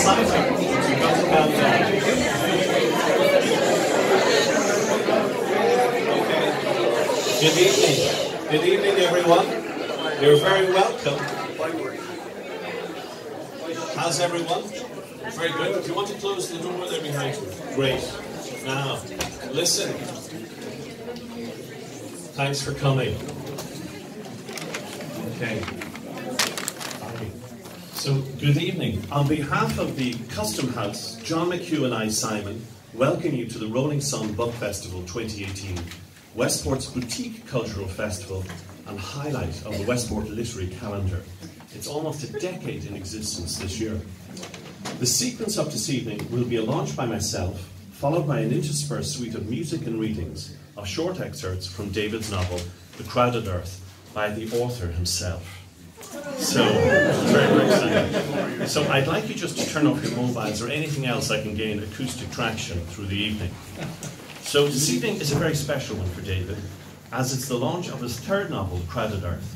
exciting. You've got to calm down. Okay. Good evening. Good evening, everyone. You're very welcome. How's everyone? Very good. Do you want to close the door there behind you? Great. Now, listen. Thanks for coming. Okay. So, good evening. On behalf of the Custom House, John McHugh and I, Simon, welcome you to the Rolling Sun Book Festival 2018, Westport's boutique cultural festival and highlight of the Westport literary calendar. It's almost a decade in existence this year. The sequence of this evening will be a launch by myself, followed by an interspersed suite of music and readings of short excerpts from David's novel, The Crowded Earth, by the author himself. So, very, very exciting. So I'd like you just to turn off your mobiles or anything else that can gain acoustic traction through the evening. So this evening is a very special one for David, as it's the launch of his third novel, Crowded Earth.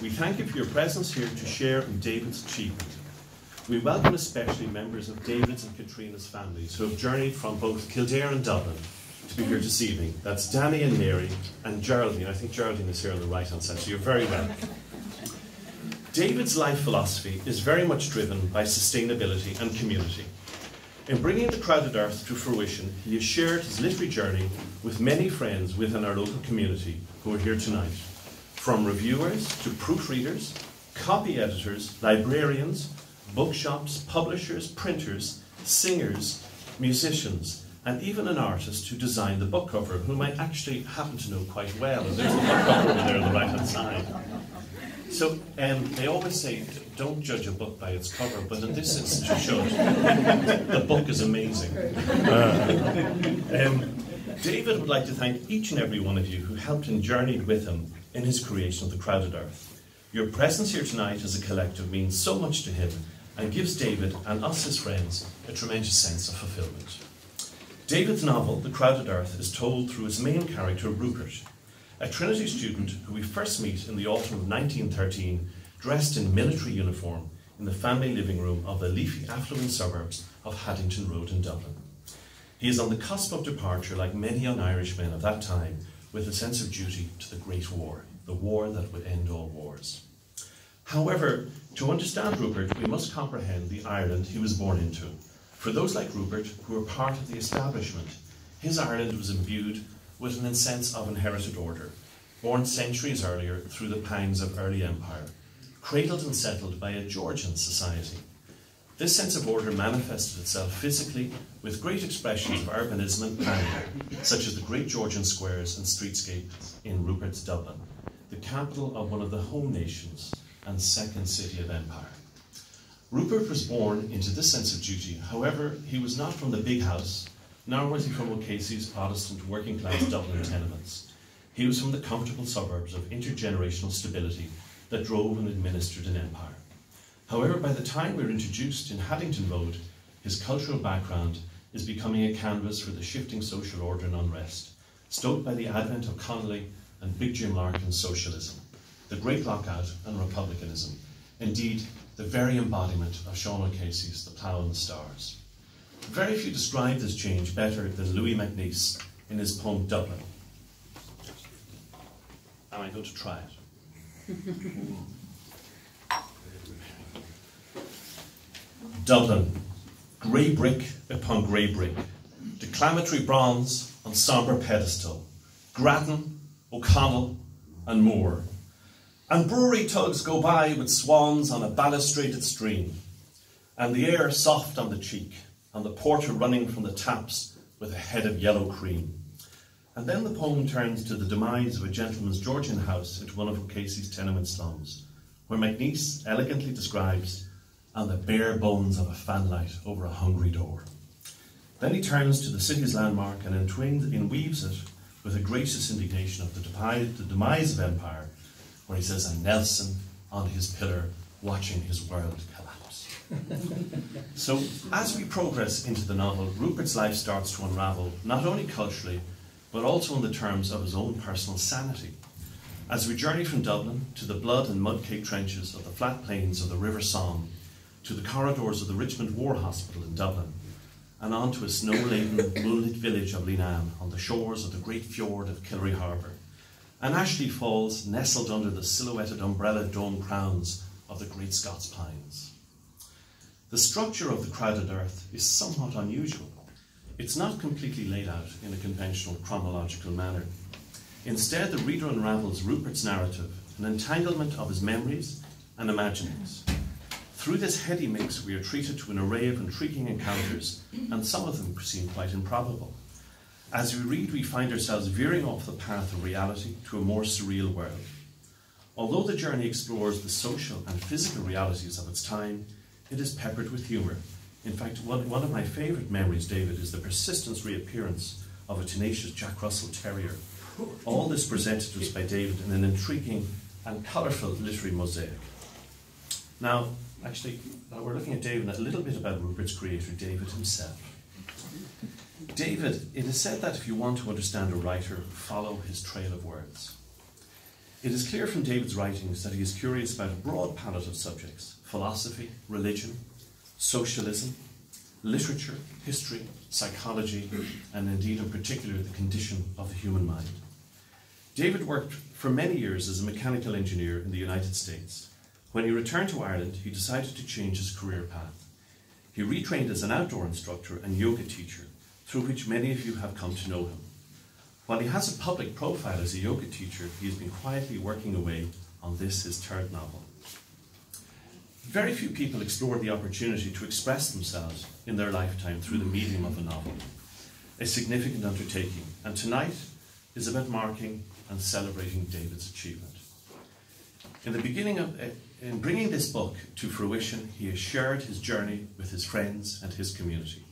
We thank you for your presence here to share in David's achievement. We welcome especially members of David's and Katrina's families who have journeyed from both Kildare and Dublin to be here this evening. That's Danny and Mary and Geraldine. I think Geraldine is here on the right-hand side, so you're very welcome. David's life philosophy is very much driven by sustainability and community. In bringing The Crowded Earth to fruition, he has shared his literary journey with many friends within our local community who are here tonight. From reviewers to proofreaders, copy editors, librarians, bookshops, publishers, printers, singers, musicians, and even an artist who designed the book cover, whom I actually happen to know quite well. And there's the book cover over there on the right-hand side. So they always say, don't judge a book by its cover, but in this instance you should. The book is amazing. David would like to thank each and every one of you who helped and journeyed with him in his creation of The Crowded Earth. Your presence here tonight as a collective means so much to him and gives David and us, his friends, a tremendous sense of fulfillment. David's novel, The Crowded Earth, is told through his main character, Rupert, a Trinity student who we first meet in the autumn of 1913, dressed in military uniform in the family living room of the leafy affluent suburbs of Haddington Road in Dublin. He is on the cusp of departure, like many young Irishmen of that time, with a sense of duty to the Great War, the war that would end all wars. However, to understand Rupert, we must comprehend the Ireland he was born into. For those like Rupert, who were part of the establishment, his Ireland was imbued with an sense of inherited order, born centuries earlier through the pangs of early empire, cradled and settled by a Georgian society. This sense of order manifested itself physically with great expressions of urbanism and planning, such as the great Georgian squares and streetscapes in Rupert's Dublin, the capital of one of the home nations and second city of empire. Rupert was born into this sense of duty. However, he was not from the big house, nor was he from O'Casey's Protestant working-class Dublin tenements. He was from the comfortable suburbs of intergenerational stability that drove and administered an empire. However, by the time we're introduced in Haddington Road, his cultural background is becoming a canvas for the shifting social order and unrest, stoked by the advent of Connolly and Big Jim Larkin's socialism, the Great Lockout and republicanism, indeed, the very embodiment of Sean O'Casey's The Plough and the Stars. Very few describe this change better than Louis MacNeice in his poem Dublin. Am I going to try it? Dublin, grey brick upon grey brick, declamatory bronze on sombre pedestal, Grattan, O'Connell and Moore. And brewery tugs go by with swans on a balustraded stream, and the air soft on the cheek, and the porter running from the taps with a head of yellow cream. And then the poem turns to the demise of a gentleman's Georgian house into one of O'Casey's tenement slums, where MacNeice elegantly describes, and the bare bones of a fanlight over a hungry door. Then he turns to the city's landmark and enweaves it with a gracious indignation of the demise of empire, where he says, and Nelson on his pillar watching his world collapse. So as we progress into the novel, Rupert's life starts to unravel, not only culturally, but also in the terms of his own personal sanity. As we journey from Dublin to the blood and mud-caked trenches of the flat plains of the River Somme, to the corridors of the Richmond War Hospital in Dublin, and on to a snow-laden, moonlit village of Whelan on the shores of the great fjord of Kilry Harbour, and Ashley Falls nestled under the silhouetted umbrella dome crowns of the great Scots pines. The structure of the crowded earth is somewhat unusual. It's not completely laid out in a conventional chronological manner. Instead, the reader unravels Rupert's narrative, an entanglement of his memories and imaginings. Through this heady mix, we are treated to an array of intriguing encounters, and some of them seem quite improbable. As we read, we find ourselves veering off the path of reality to a more surreal world. Although the journey explores the social and physical realities of its time, it is peppered with humour. In fact, one of my favourite memories, David, is the persistent reappearance of a tenacious Jack Russell Terrier. All this presented to us by David in an intriguing and colourful literary mosaic. Now, we're looking at David and a little bit about Rupert's creator, David himself. David, it is said that if you want to understand a writer, follow his trail of words. It is clear from David's writings that he is curious about a broad palette of subjects: philosophy, religion, socialism, literature, history, psychology, and indeed in particular the condition of the human mind. David worked for many years as a mechanical engineer in the United States. When he returned to Ireland, he decided to change his career path. He retrained as an outdoor instructor and yoga teacher, through which many of you have come to know him. While he has a public profile as a yoga teacher, he has been quietly working away on this, his third novel. Very few people explore the opportunity to express themselves in their lifetime through the medium of a novel, a significant undertaking, and tonight is about marking and celebrating David's achievement. In bringing this book to fruition, he has shared his journey with his friends and his community.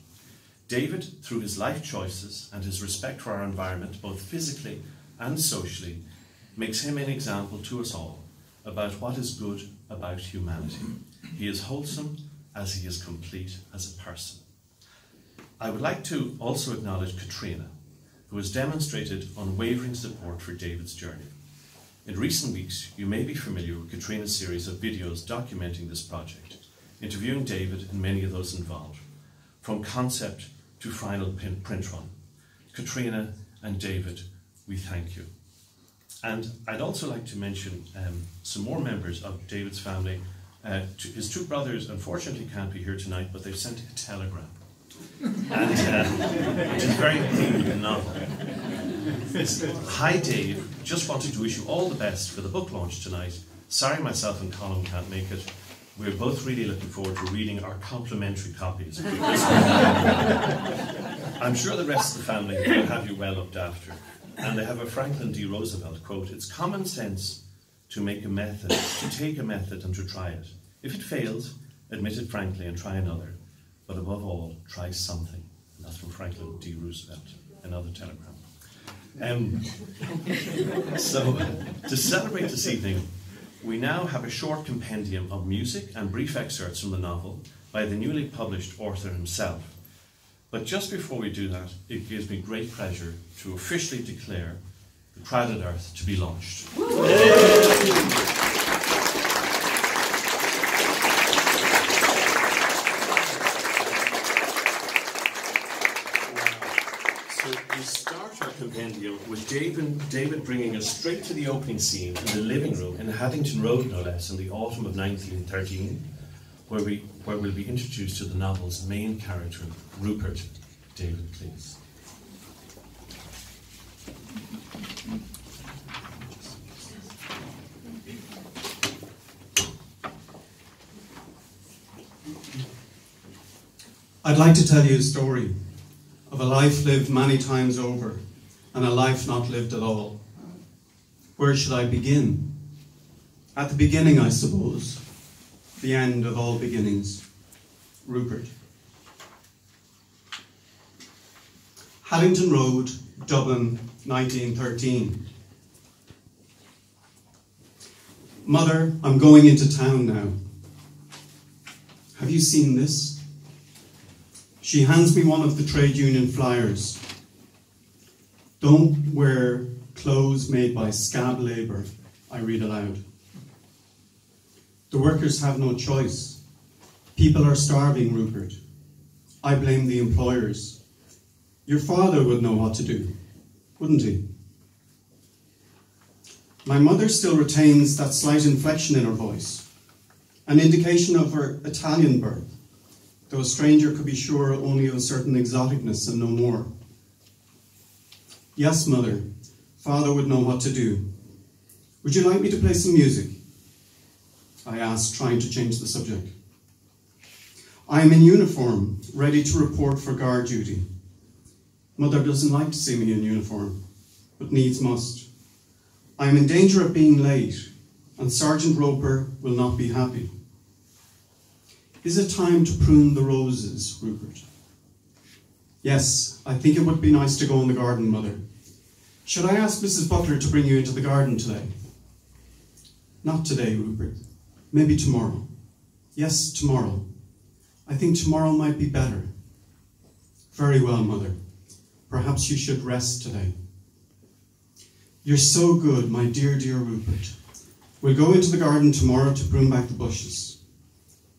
David, through his life choices and his respect for our environment, both physically and socially, makes him an example to us all about what is good about humanity. He is wholesome as he is complete as a person. I would like to also acknowledge Katrina, who has demonstrated unwavering support for David's journey. In recent weeks, you may be familiar with Katrina's series of videos documenting this project, interviewing David and many of those involved, from concept to final print run. Katrina and David, we thank you. And I'd also like to mention some more members of David's family. His two brothers unfortunately can't be here tonight, but they've sent a telegram, and which is very clean in the novel. It's, "Hi Dave, just wanted to wish you all the best for the book launch tonight. Sorry myself and Colin can't make it. We're both really looking forward to reading our complimentary copies. I'm sure the rest of the family will have you well looked after." And they have a Franklin D. Roosevelt quote: "It's common sense to make a method, to take a method and to try it. If it fails, admit it frankly and try another. But above all, try something." And that's from Franklin D. Roosevelt, another telegram. So, to celebrate this evening, we now have a short compendium of music and brief excerpts from the novel by the newly published author himself. But just before we do that, it gives me great pleasure to officially declare The Crowded Earth to be launched. So we start our compendium with David bringing us straight to the opening scene in the living room in Haddington Road, no less, in the autumn of 1913, where we'll be introduced to the novel's main character, Rupert. David, please. I'd like to tell you a story of a life lived many times over and a life not lived at all. Where should I begin? At the beginning, I suppose. The end of all beginnings. Rupert. Haddington Road, Dublin, 1913. Mother, I'm going into town now. Have you seen this? She hands me one of the trade union flyers. Don't wear clothes made by scab labour, I read aloud. The workers have no choice. People are starving, Rupert. I blame the employers. Your father would know what to do, wouldn't he? My mother still retains that slight inflection in her voice, an indication of her Italian birth, though a stranger could be sure only of a certain exoticness and no more. Yes, mother, father would know what to do. Would you like me to play some music? I asked, trying to change the subject. I am in uniform, ready to report for guard duty. Mother doesn't like to see me in uniform, but needs must. I am in danger of being late, and Sergeant Roper will not be happy. Is it time to prune the roses, Rupert? Yes, I think it would be nice to go in the garden, Mother. Should I ask Mrs. Butler to bring you into the garden today? Not today, Rupert. Maybe tomorrow. Yes, tomorrow. I think tomorrow might be better. Very well, Mother. Perhaps you should rest today. You're so good, my dear, dear Rupert. We'll go into the garden tomorrow to prune back the bushes.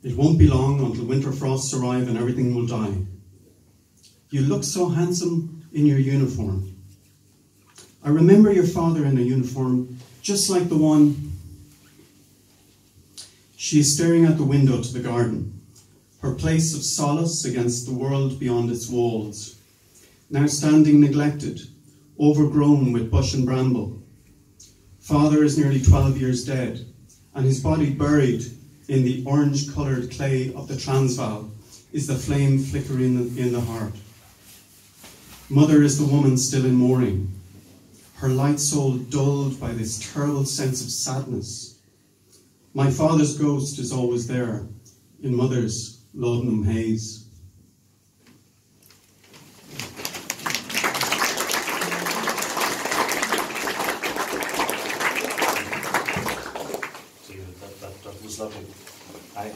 It won't be long until winter frosts arrive and everything will die. You look so handsome in your uniform. I remember your father in a uniform just like the one. She is staring out the window to the garden, her place of solace against the world beyond its walls, now standing neglected, overgrown with bush and bramble. Father is nearly 12 years dead, and his body buried in the orange-coloured clay of the Transvaal is the flame flickering in the heart. Mother is the woman still in mourning, her light soul dulled by this terrible sense of sadness. My father's ghost is always there, in Mother's laudanum haze. That was lovely. I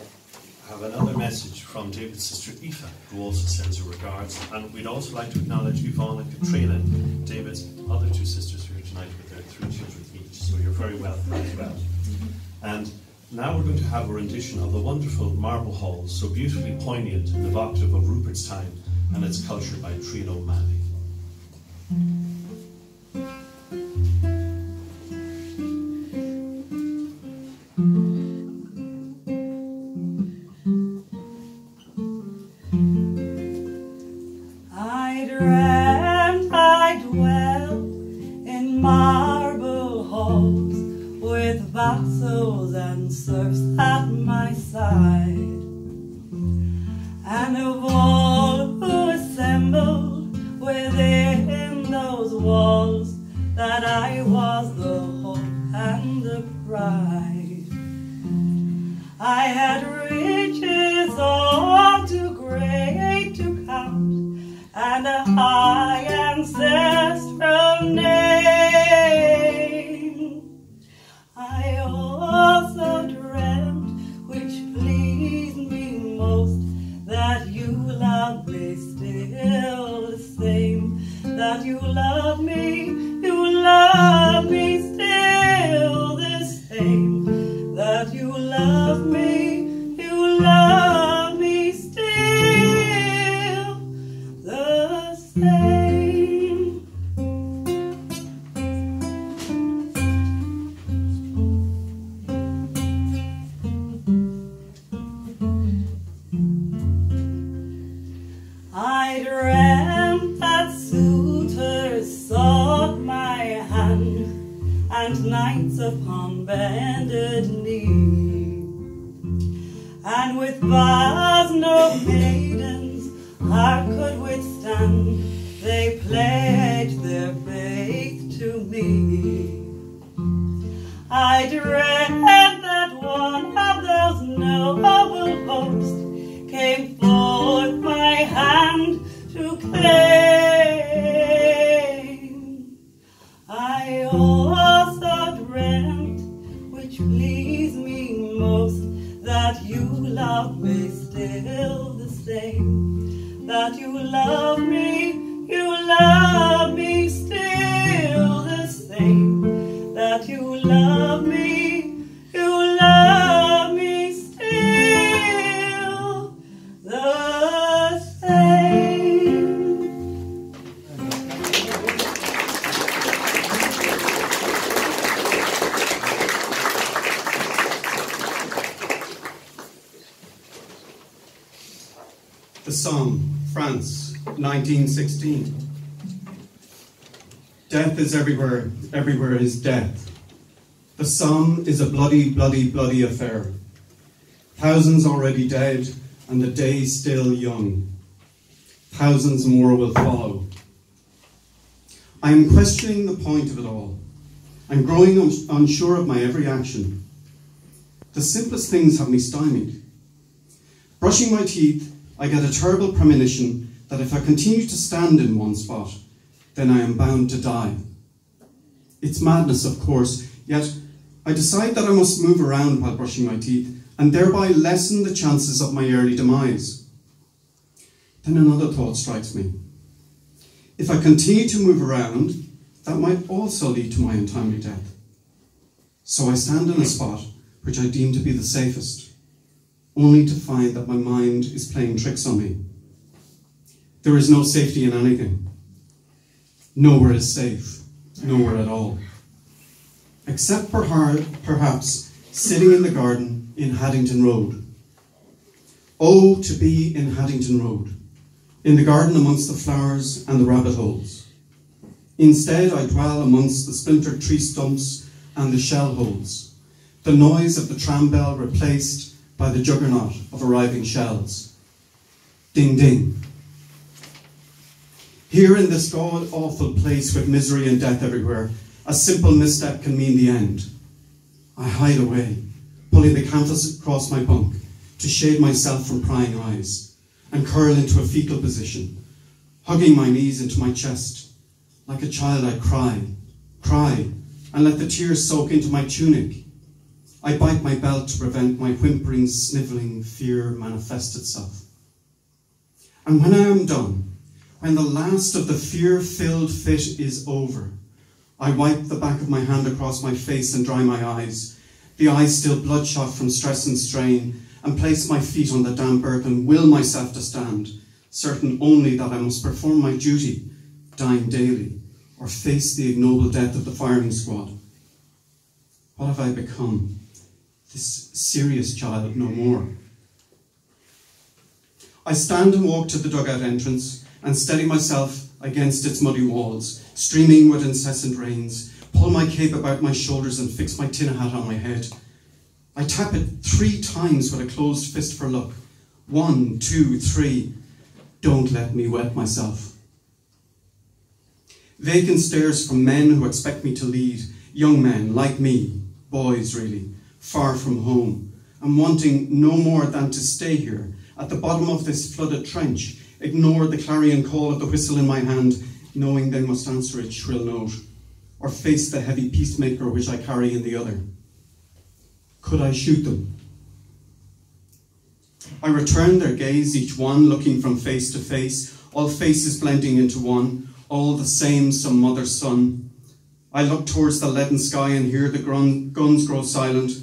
have another message from David's sister Aoife, who also sends her regards, and we'd also like to acknowledge Yvonne and Katrina, David's other two sisters who are here tonight with their 3 children each, so you're very welcome as well. And now we're going to have a rendition of the wonderful Marble Hall, so beautifully poignant and evocative of Rupert's time and its culture, by Trian O'Malley. I dreamt I dwelt in marble halls with vassals and serfs at my side, and of all who assembled within those walls, that I was the hope and the pride. I had riches all too great to count, and a high ancestral name. I also dreamt, which pleased me most, that you loved me still the same, that you love me still the same, that you love me still the same. I dreamt that suitors sought my hand, and knights upon bended knee, and with vows no maidens heart could withstand, they pledged their faith to me. I dreamt that one of those noble hosts came forth my hand to claim. I also dreamt, which pleased me most, that you love me still the same, that you love me still the same, that you love me still The Somme, France, 1916. Death is everywhere, everywhere is death. The Somme is a bloody, bloody, bloody affair. Thousands already dead, and the day still young. Thousands more will follow. I am questioning the point of it all. I'm growing unsure of my every action. The simplest things have me stymied. Brushing my teeth, I get a terrible premonition that if I continue to stand in one spot, then I am bound to die. It's madness, of course, yet I decide that I must move around while brushing my teeth and thereby lessen the chances of my early demise. Then another thought strikes me. If I continue to move around, that might also lead to my untimely death. So I stand in a spot which I deem to be the safest, only to find that my mind is playing tricks on me. There is no safety in anything. Nowhere is safe, nowhere at all. Except perhaps sitting in the garden in Haddington Road. Oh, to be in Haddington Road, in the garden amongst the flowers and the rabbit holes. Instead, I dwell amongst the splintered tree stumps and the shell holes, the noise of the tram bell replaced by the juggernaut of arriving shells. Ding, ding. Here in this god-awful place with misery and death everywhere, a simple misstep can mean the end. I hide away, pulling the canvas across my bunk to shade myself from prying eyes, and curl into a fetal position, hugging my knees into my chest. Like a child I cry, and let the tears soak into my tunic. I bite my belt to prevent my whimpering, snivelling fear manifest itself. And when I am done, when the last of the fear-filled fit is over, I wipe the back of my hand across my face and dry my eyes, the eyes still bloodshot from stress and strain, and place my feet on the damp earth and will myself to stand, certain only that I must perform my duty, dying daily, or face the ignoble death of the firing squad. What have I become? This serious child no more. I stand and walk to the dugout entrance and steady myself against its muddy walls, streaming with incessant rains, pull my cape about my shoulders and fix my tin hat on my head. I tap it 3 times with a closed fist for luck. 1, 2, 3. Don't let me wet myself. Vacant stares from men who expect me to lead, young men like me, boys really, far from home, and wanting no more than to stay here, at the bottom of this flooded trench, ignore the clarion call of the whistle in my hand, knowing they must answer its shrill note, or face the heavy peacemaker which I carry in the other. Could I shoot them? I return their gaze, each one looking from face to face, all faces blending into one, all the same, some mother's son. I look towards the leaden sky and hear the guns grow silent,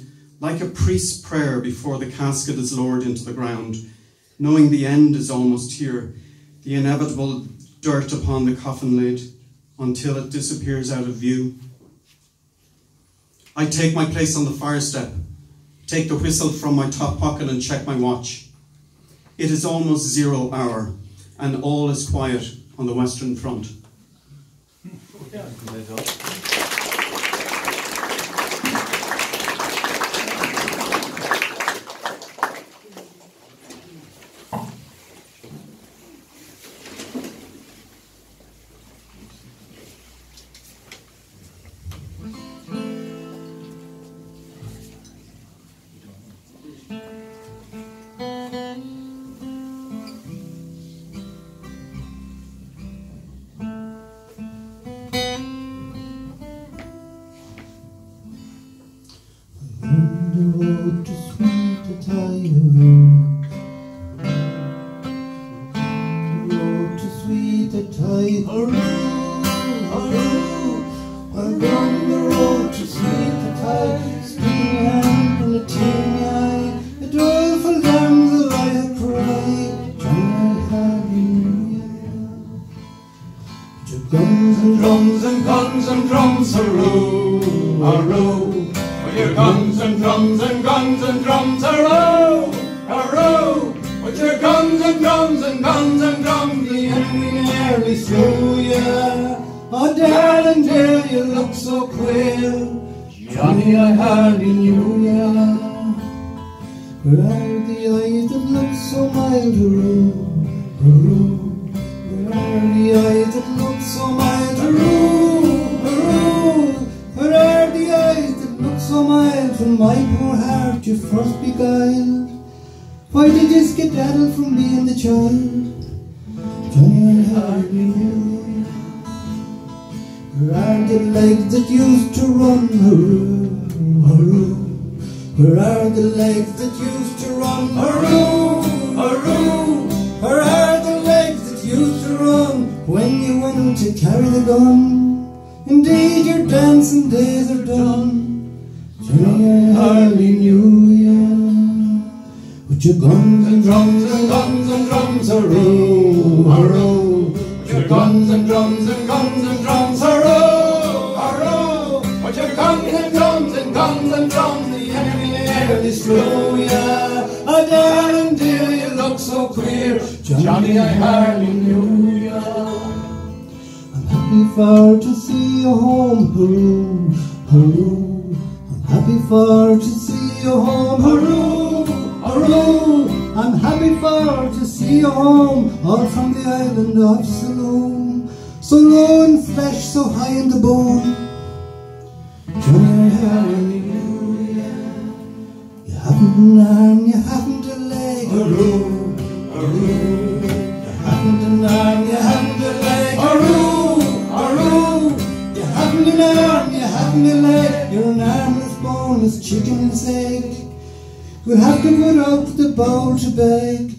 like a priest's prayer before the casket is lowered into the ground, knowing the end is almost here, the inevitable dirt upon the coffin lid, until it disappears out of view. I take my place on the fire step, take the whistle from my top pocket and check my watch. It is almost 0 hour, and all is quiet on the Western Front. With your guns and drums and guns and drums, the enemy nearly slew ya. Oh, darling dear, you look so queer. Johnny, I hardly knew ya. Where are the eyes that look so mild, hurroo, hurroo? Where are the eyes that look so mild, hurroo, hurroo? Where are the eyes that look so mild when my poor heart you first beguiled? Why did you skedaddle from being the child? Johnny, I hardly knew ya. Where are the legs that used to run, hurroo, hurroo? Where are the legs that used to run, hurroo, hurroo? Where are the legs that used to run when you went to carry the gun? Indeed your dancing days are done. Johnny, I hardly knew ya. With your guns and drums and guns and drums, hurroo, hurroo. With your guns and drums and guns and drums, hurroo, hurroo. With your guns and drums and guns and drums, the enemy nearly slew ya. Oh, darling dear, you look so queer. Johnny, I hardly knew ya. I'm happy for to see you home, hurroo, hurroo. I'm happy for to see you home, hurroo, hurroo. I'm happy for to see you home, all from the island of Saloon. So low in flesh, so high in the bone. Johnny, I hardly knew ya. You haven't an arm, you haven't a leg, hurroo, hurroo. You haven't an arm, you haven't a leg, hurroo, hurroo. You haven't an arm, you haven't a leg. You're an armless, boneless chicken's egg. We'll have to put up the bowl to beg.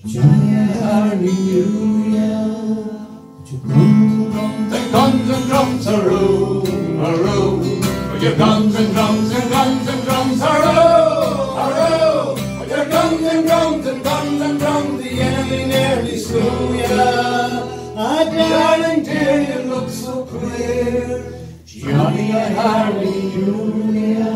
Johnny, I hardly knew ya. With your guns and drums, hurroo, hurroo. With your guns and drums and guns and drums, hurroo, hurroo. With your guns and drums and guns and drums, the enemy nearly slew ya. Ah, darling dear, you look so queer. Johnny, I hardly knew ya.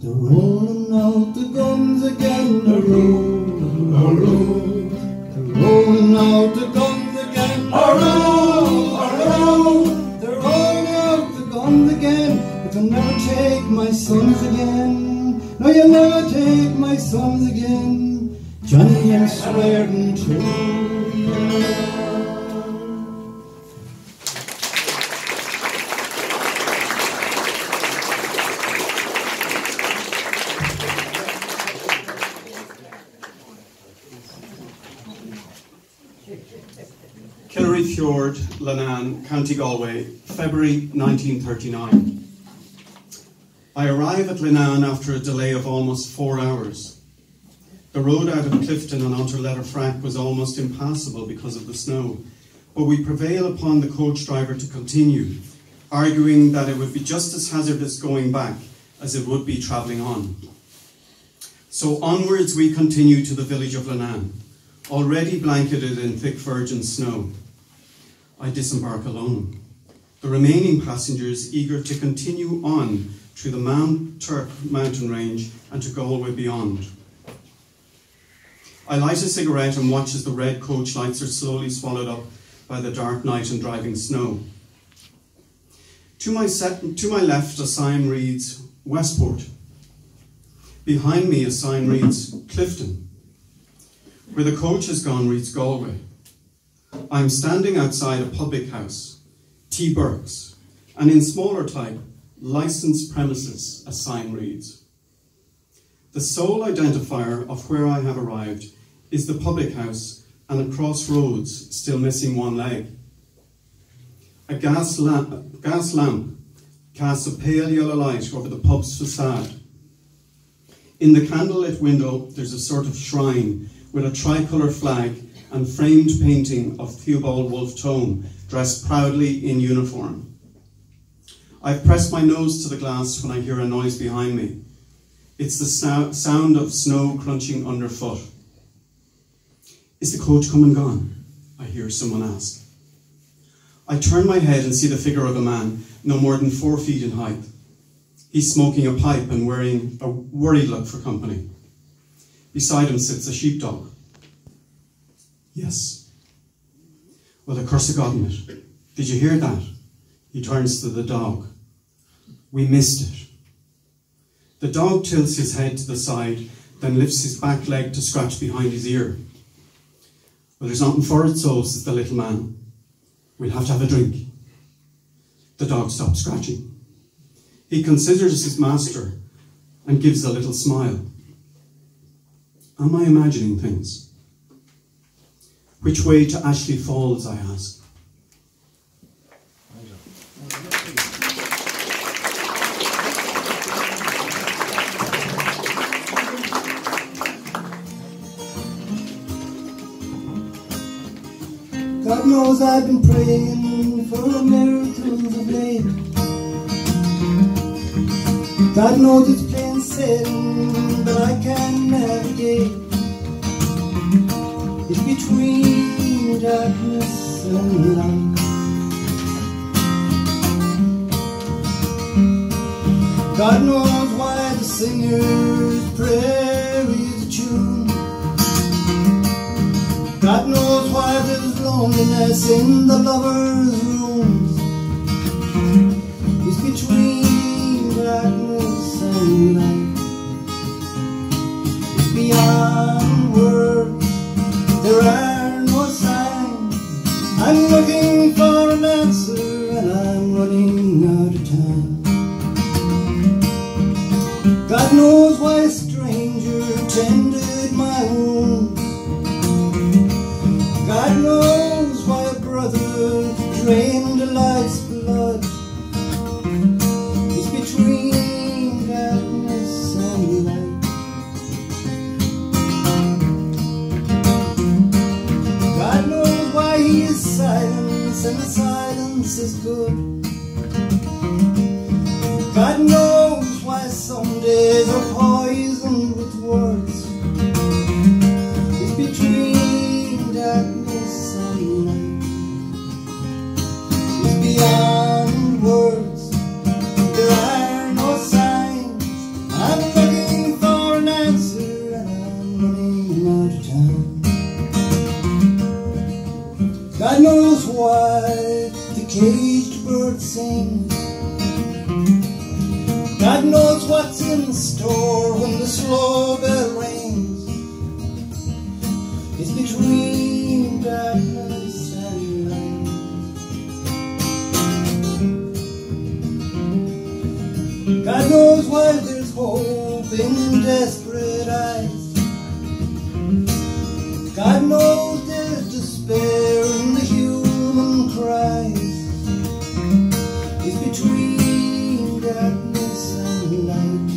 They're rolling out the guns again, hurroo, hurroo. They're rolling out the guns again, hurroo, hurroo. They're rolling out the guns again, but you'll never take my sons again. No, you'll never take my sons again. Johnny, I'm swearing to you. Fjord, Whelan, County Galway, February 1939. I arrive at Whelan after a delay of almost 4 hours. The road out of Clifton and onto Letterfrank was almost impassable because of the snow, but we prevail upon the coach driver to continue, arguing that it would be just as hazardous going back as it would be travelling on. So onwards we continue to the village of Whelan, already blanketed in thick virgin snow. I disembark alone. The remaining passengers eager to continue on through the Mount Turk mountain range and to Galway beyond. I light a cigarette and watch as the red coach lights are slowly swallowed up by the dark night and driving snow. To my left, a sign reads Westport. Behind me, a sign reads Clifton. Where the coach has gone reads Galway. I'm standing outside a public house, T. Burke's, and in smaller type, licensed premises, a sign reads. The sole identifier of where I have arrived is the public house and a crossroads still missing one leg. A gas lamp casts a pale yellow light over the pub's facade. In the candlelit window, there's a sort of shrine with a tricolour flag and framed painting of Theobald Wolfe Tone, dressed proudly in uniform. I've pressed my nose to the glass when I hear a noise behind me. It's the sound of snow crunching underfoot. Is the coach come and gone? I hear someone ask. I turn my head and see the figure of a man, no more than 4 feet in height. He's smoking a pipe and wearing a worried look for company. Beside him sits a sheepdog. Yes. Well, the curse of God in it. Did you hear that? He turns to the dog. We missed it. The dog tilts his head to the side, then lifts his back leg to scratch behind his ear. Well, there's nothing for it, so, says the little man. We'll have to have a drink. The dog stops scratching. He considers his master and gives a little smile. Am I imagining things? Which way to Ashley Falls, I ask. God knows I've been praying for a miracle of late. God knows it's plain sailing, but I can't navigate. It's between darkness and light. God knows why the singer's prayer is a tune. God knows why there's loneliness in the lover's rooms. It's between darkness and light. It's beyond words. There are no signs. I'm looking for an answer and I'm running out of time. God knows why a stranger tended my wounds. God knows why a brother drained a life's blood. It's between darkness and light. God knows why he is silence and the silence is good. God knows why some days are poisoned with words. It's between darkness and light. It's beyond words. There are no signs. I'm looking for an answer and I'm running out of time. God knows why the caged bird sings. God knows what's in store when the slow bell rings. It's between darkness and light. God knows why there's hope in desperate eyes. God knows there's despair in the human cries. It's between darkness and light.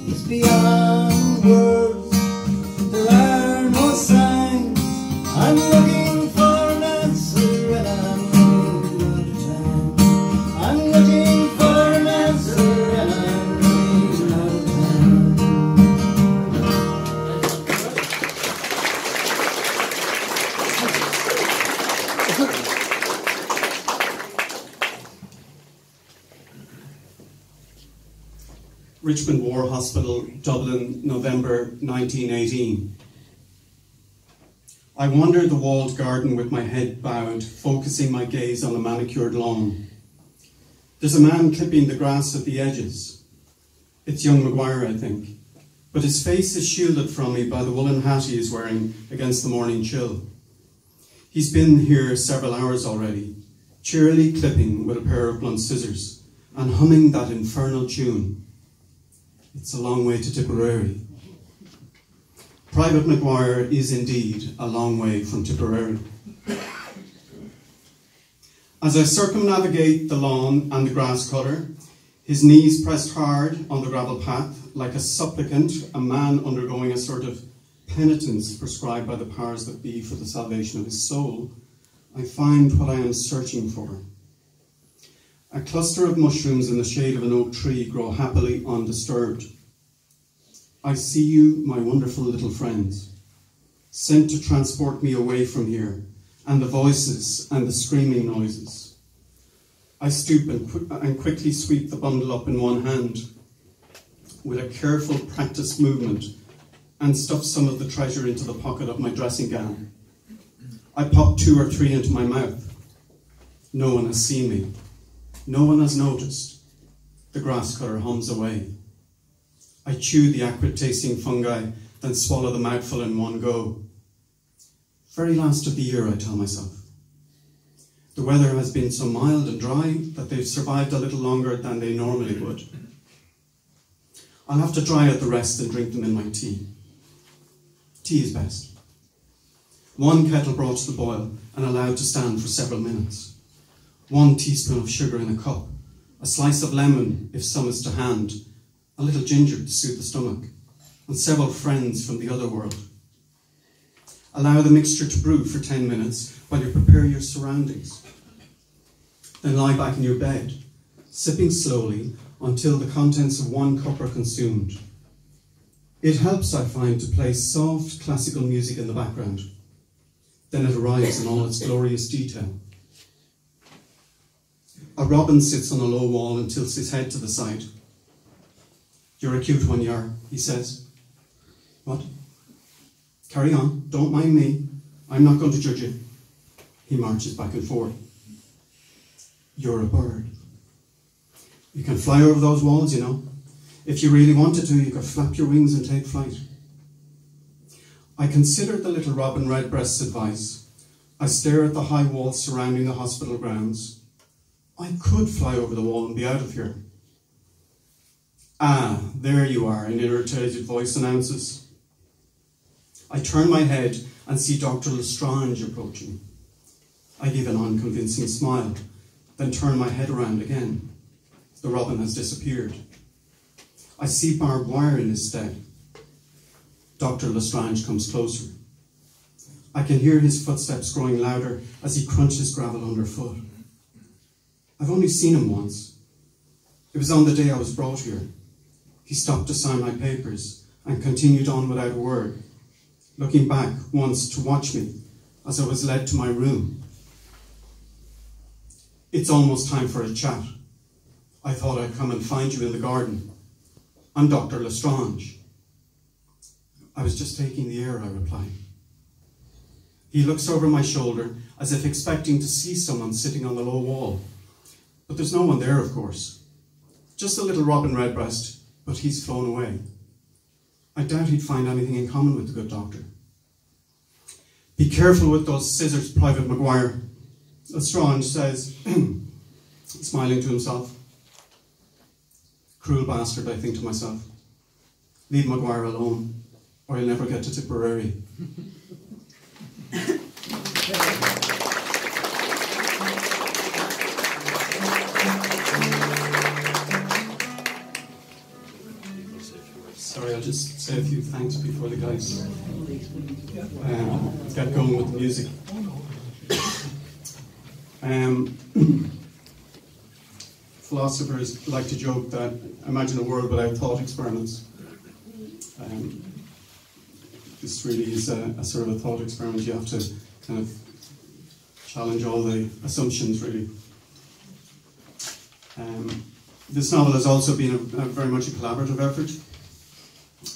It's beyond words. There are no signs. I'm looking for an answer and I'm running out of time. I'm looking for an answer and I'm running out of time. Richmond War Hospital, Dublin, November 1918. I wander the walled garden with my head bowed, focusing my gaze on a manicured lawn. There's a man clipping the grass at the edges. It's young Maguire, I think, but his face is shielded from me by the woolen hat he is wearing against the morning chill. He's been here several hours already, cheerily clipping with a pair of blunt scissors and humming that infernal tune. It's a long way to Tipperary. Private Maguire is indeed a long way from Tipperary. As I circumnavigate the lawn and the grass cutter, his knees pressed hard on the gravel path, like a supplicant, a man undergoing a sort of penitence prescribed by the powers that be for the salvation of his soul, I find what I am searching for. A cluster of mushrooms in the shade of an oak tree grow happily undisturbed. I see you, my wonderful little friends, sent to transport me away from here, and the voices and the screaming noises. I stoop and quickly sweep the bundle up in one hand. With a careful practiced movement, and stuffed some of the treasure into the pocket of my dressing gown. I popped 2 or 3 into my mouth. No one has seen me. No one has noticed. The grass cutter hums away. I chew the acrid tasting fungi, then swallow the mouthful in one go. Very last of the year, I tell myself. The weather has been so mild and dry that they've survived a little longer than they normally would. I'll have to dry out the rest and drink them in my tea. Tea is best. 1 kettle brought to the boil and allowed to stand for several minutes. 1 teaspoon of sugar in a cup, a slice of lemon, if some is to hand, a little ginger to soothe the stomach, and several friends from the other world. Allow the mixture to brew for 10 minutes while you prepare your surroundings. Then lie back in your bed, sipping slowly until the contents of 1 cup are consumed. It helps, I find, to play soft classical music in the background. Then it arrives in all its glorious detail. A robin sits on a low wall and tilts his head to the side. You're a cute one, you are, he says. What? Carry on, don't mind me. I'm not going to judge you. He marches back and forth. You're a bird. You can fly over those walls, you know. If you really wanted to, you could flap your wings and take flight. I consider the little robin redbreast's advice. I stare at the high walls surrounding the hospital grounds. I could fly over the wall and be out of here. Ah, there you are, an irritated voice announces. I turn my head and see Dr. Lestrange approaching. I give an unconvincing smile, then turn my head around again. The robin has disappeared. I see barbed wire in his stead. Dr. Lestrange comes closer. I can hear his footsteps growing louder as he crunches gravel underfoot. I've only seen him once. It was on the day I was brought here. He stopped to sign my papers and continued on without a word, looking back once to watch me as I was led to my room. It's almost time for a chat. I thought I'd come and find you in the garden. I'm Dr. Lestrange. I was just taking the air, I reply. He looks over my shoulder as if expecting to see someone sitting on the low wall. But there's no one there, of course. Just a little robin redbreast, but he's flown away. I doubt he'd find anything in common with the good doctor. Be careful with those scissors, Private Maguire, Lestrange says, smiling to himself. Cruel bastard, I think to myself. Leave Maguire alone, or he'll never get to Tipperary. Sorry, I'll just say a few thanks before the guys get going with the music. Philosophers like to joke that imagine a world without thought experiments. This really is a sort of a thought experiment. You have to kind of challenge all the assumptions, really. This novel has also been very much a collaborative effort.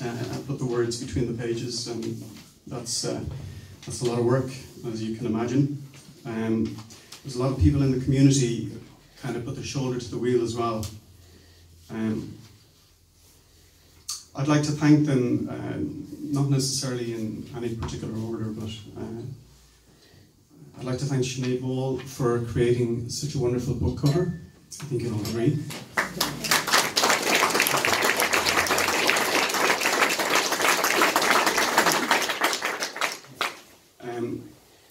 I put the words between the pages, and that's a lot of work, as you can imagine. There's a lot of people in the community kind of put their shoulder to the wheel as well. I'd like to thank them, not necessarily in any particular order, but I'd like to thank Sinead Wall for creating such a wonderful book cover. I think you'll all agree.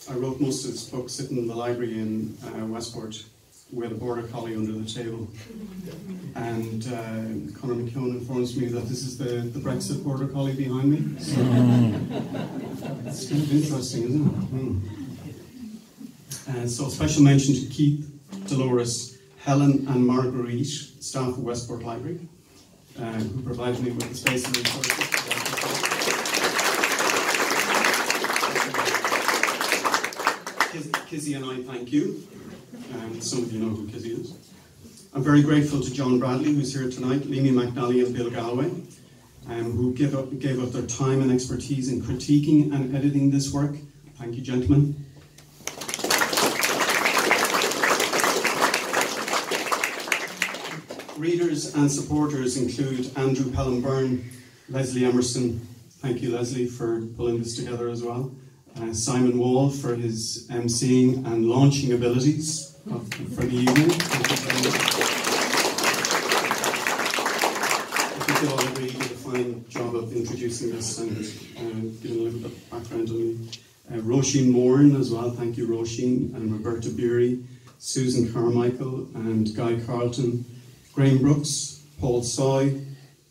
I wrote most of this book sitting in the library in Westport with a border collie under the table. And Conor McKeown informs me that this is the Brexit border collie behind me. So it's kind of interesting, isn't it? And so special mention to Keith, Dolores, Helen and Marguerite, staff of Westport Library, who provided me with the space and resources. Kizzy and I thank you. Some of you know who Kizzy is. I'm very grateful to John Bradley, who's here tonight, Leamy McNally and Bill Galloway. who gave up their time and expertise in critiquing and editing this work. Thank you, gentlemen. Readers and supporters include Andrew Pelham-Byrne, Leslie Emerson, thank you Leslie for pulling this together as well, Simon Wall for his emceeing and launching abilities for the evening. Thank you very much. I think you'll all agree you did a fine job of introducing this and giving a little bit of background on me. Roisin Moran as well, thank you Roisin, and Roberta Beery, Susan Carmichael and Guy Carlton, Graham Brooks, Paul Soy,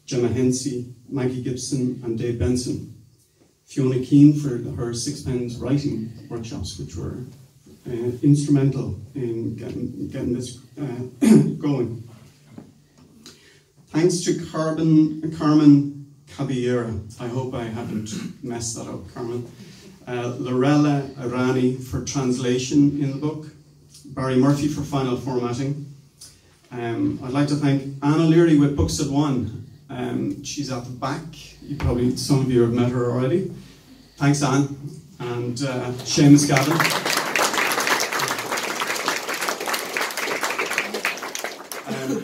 Gemma Hensey, Maggie Gibson and Dave Benson. Fiona Keane for her six-pens writing workshops, which were instrumental in getting this going. Thanks to Carmen Caballera, I hope I haven't messed that up, Carmen. Lorella Irani for translation in the book. Barry Murphy for final formatting. I'd like to thank Anne O'Leary with Books at One. She's at the back. Some of you have met her already. Thanks, Anne. And Seamus Gavin.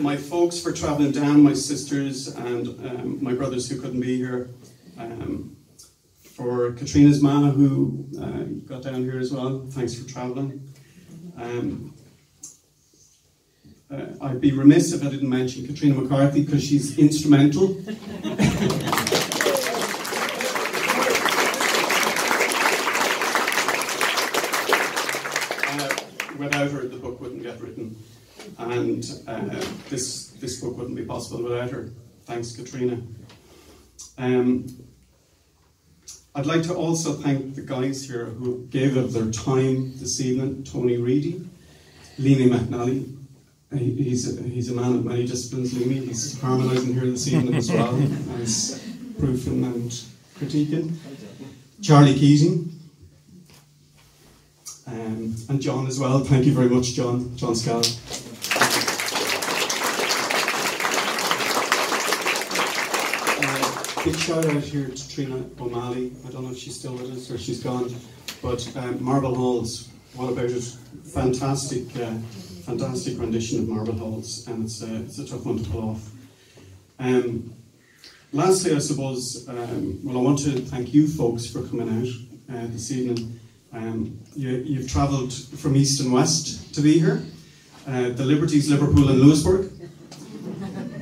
My folks for travelling down, my sisters and my brothers who couldn't be here. For Katrina's ma, who got down here as well, thanks for travelling. I'd be remiss if I didn't mention Katrina McCarthy because she's instrumental. Without her, the book wouldn't get written, and this book wouldn't be possible without her. Thanks, Katrina. I'd like to also thank the guys here who gave of their time this evening. Tony Reedy, Leanie McNally. He's a man of many disciplines, Leanie. He's harmonising here this evening as well as proofing and critiquing. Charlie Keating. And John as well. Thank you very much, John Scala. Big shout out here to Trina O'Malley. I don't know if she's still with us or she's gone, but Marble Halls, what about it? Fantastic rendition of Marble Halls, and it's a tough one to pull off. Lastly, I suppose, I want to thank you folks for coming out this evening. You've travelled from east and west to be here. The Liberties, Liverpool and Lewisburg,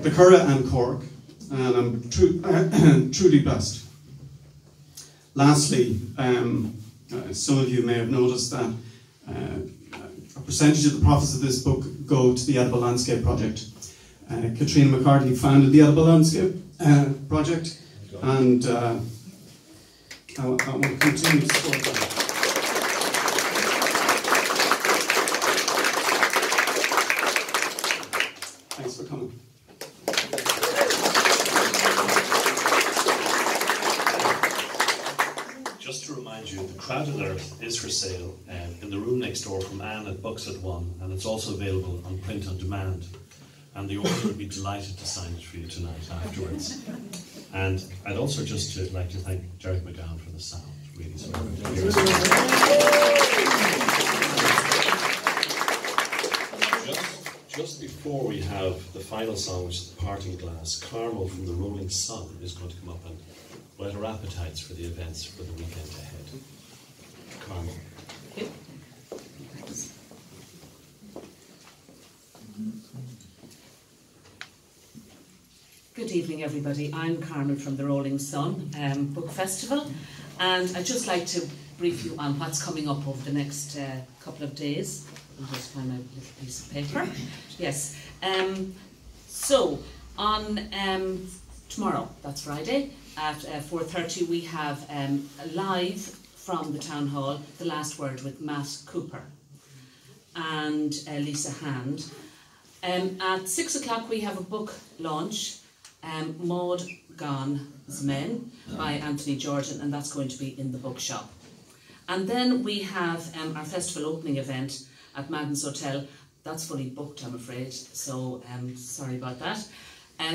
the Curragh and Cork, and I'm truly blessed. Lastly, some of you may have noticed that a percentage of the profits of this book go to the Edible Landscape Project. Katrina McCarthy founded the Edible Landscape Project, and I want to continue to support that. Thanks for coming. Just to remind you, The Crowded Earth is for sale in the room next door from Anne at Books at One, and it's also available on print on demand. And the author would be delighted to sign it for you tonight afterwards. And I'd also just like to thank Derek McGowan for the sound. Really sorry. Just before we have the final song, which is The Parting Glass, Carmel from the Rolling Sun is going to come up and whet our appetites for the events for the weekend ahead. Carmel. Good evening, everybody. I'm Carmel from the Rolling Sun Book Festival, and I'd just like to brief you on what's coming up over the next couple of days. I'll just find a little piece of paper. Yes. So on tomorrow, that's Friday, at 4:30, we have live from the Town Hall, The Last Word with Matt Cooper and Lisa Hand. At 6 o'clock, we have a book launch, Maud Gone's Men by Anthony Jordan, and that's going to be in the bookshop. And then we have our festival opening event at Madden's Hotel. That's fully booked, I'm afraid, so sorry about that.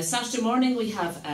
Saturday morning we have